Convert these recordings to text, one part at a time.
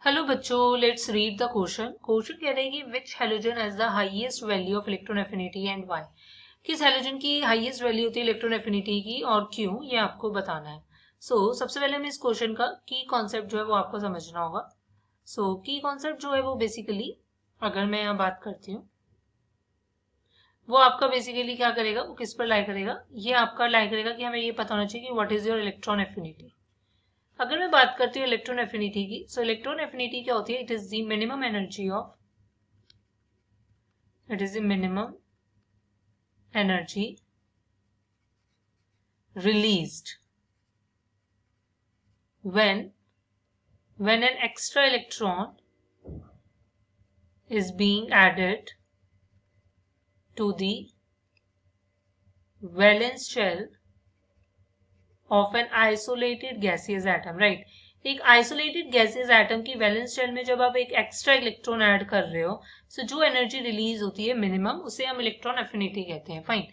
Hello बच्चों, let's read the question. Question कह रहे हैं कि विच halogen has the highest value of electron affinity and why. किस हेलोजन की हाईएस्ट वैल्यू होती है इलेक्ट्रॉन एफिनिटी की और क्यों, ये आपको बताना है। सबसे पहले हमें इस क्वेश्चन का की कॉन्सेप्ट जो है वो आपको समझना होगा। की कॉन्सेप्ट जो है वो बेसिकली, अगर मैं यहाँ बात करती हूँ, वो आपका बेसिकली क्या करेगा, वो किस पर लाई करेगा, ये आपका लाई करेगा कि हमें ये पता होना चाहिए कि what is your electron affinity. अगर मैं बात करती हूँ इलेक्ट्रॉन एफिनिटी की, इलेक्ट्रॉन एफिनिटी क्या होती है? It is the minimum energy of released when an extra electron is being added to the valence shell of an isolated gaseous atom, right? एक आइसोलेटेड गैसियस एटम की valence shell में जब आप एक extra electron add कर रहे हो, जो एनर्जी रिलीज होती है मिनिमम, उसे हम इलेक्ट्रॉन एफिनिटी कहते हैं। फाइन।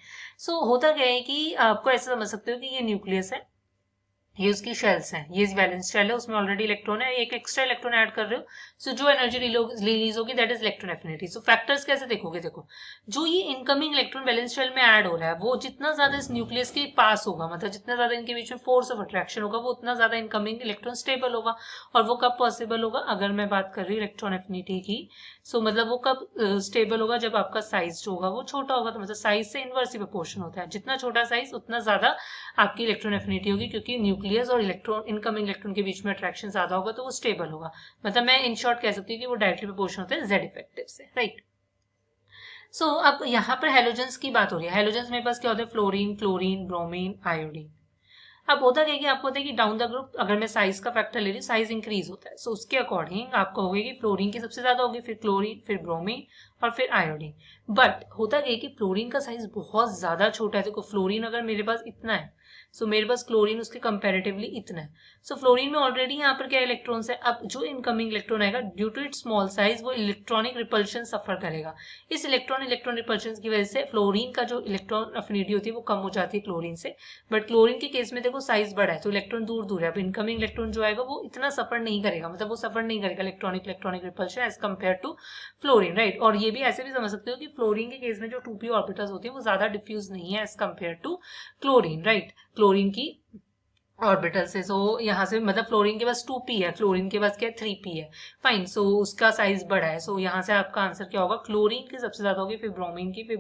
होता क्या है कि आपको ऐसा समझ सकते हो कि ये न्यूक्लियस है, ये उसकी शेल्स हैं, ये वैलेंस शेल है, उसमें ऑलरेडी इलेक्ट्रॉन है, एक एक्स्ट्रा इलेक्ट्रॉन ऐड कर रहे हो, जो एनर्जी रिलीज होगी that is electron affinity. Factors कैसे देखोगे? देखो, जो ये इनकमिंग इलेक्ट्रॉन वैलेंस शेल में ऐड हो रहा है, वो जितना ज्यादा इस न्यूक्लियस के पास होगा, मतलब जितना ज्यादा इनके बीच में फोर्स ऑफ अट्रैक्शन होगा, वो उतना ज्यादा इनकमिंग इलेक्ट्रॉन स्टेबल होगा। और वो कब पॉसिबल होगा? अगर मैं बात कर रही हूँ इलेक्ट्रॉन एफिनिटी की, मतलब वो कब स्टेबल होगा? जब आपका साइज जो होगा वो छोटा होगा। तो मतलब साइज से इनवर्स ही प्रोपोर्शन होता है, जितना छोटा साइज उतना ज्यादा आपकी इलेक्ट्रॉन एफिनिटी होगी, क्योंकि न्यूक्लियस और इलेक्ट्रॉन, इनकमिंग इलेक्ट्रॉन के बीच में अट्रैक्शन ज्यादा होगा, तो वो स्टेबल होगा। मतलब मैं इन शॉर्ट कह सकती हूँ कि वो डायरेक्टली प्रोपोर्शन होता है जेड इफेक्टिव से, राइट। अब यहाँ पर हेलोजेंस की बात हो रही है। हेलोजेंस मेरे पास क्या होता है? Fluorine, chlorine, bromine, iodine. अब होता क्या है कि आपको होता है कि डाउन द ग्रुप, अगर मैं साइज का फैक्टर ले रही हूँ, साइज इंक्रीज होता है, उसके अकॉर्डिंग आपको होगी कि फ्लोरीन की सबसे ज्यादा होगी, फिर क्लोरीन, फिर ब्रोमीन और फिर आयोडीन। बट होता क्या है कि फ्लोरीन का साइज बहुत ज्यादा छोटा है। देखो, फ्लोरीन अगर मेरे पास इतना है, मेरे पास क्लोरीन उसके कंपेरेटिवली इतना है। फ्लोरीन में ऑलरेडी यहाँ पर क्या इलेक्ट्रॉन्स है। अब जो इनकमिंग इलेक्ट्रॉन आएगा, due to its small size, वो इलेक्ट्रॉनिक रिपल्शन सफर करेगा। इस इलेक्ट्रॉन रिपल्शन की वजह से फ्लोरीन का जो इलेक्ट्रॉन अफिनिटी होती है वो कम हो जाती है क्लोरीन से। बट क्लोरीन के केस में देखो साइज बड़ा है, तो इलेक्ट्रॉन दूर दूर है। अब इनकमिंग इलेक्ट्रॉन जो आएगा वो इतना सफर नहीं करेगा, मतलब वो सफर नहीं करेगा electronic repulsion as compare to fluorine, right. और ये भी ऐसे भी समझ सकते हो कि फ्लोरीन के केस में जो 2p ऑर्बिटल्स होती है वो ज्यादा डिफ्यूज नहीं है as compare to chlorine, right. Chlorine की ऑर्बिटल से, यहाँ से मतलब फ्लोरीन के पास 2p है, क्लोरीन के पास क्या है? 3p है। फाइन। उसका साइज बड़ा है। यहाँ से आपका आंसर क्या होगा? क्लोरीन की सबसे ज्यादा होगी, फिर ब्रोमीन की, फिर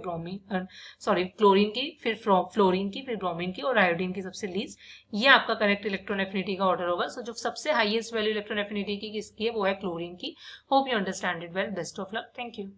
क्लोरीन की, फिर फ्लोरीन की, फिर ब्रोमीन की, और आयोडीन की सबसे लीस्ट। ये आपका करेक्ट इलेक्ट्रॉन एफिनिटी का ऑर्डर होगा। जो सबसे हाईएस्ट वैल्यू इलेक्ट्रॉन एफिनिटी की किसकी है? वो है क्लोरीन की। Hope you understand it well. Best of luck. Thank you.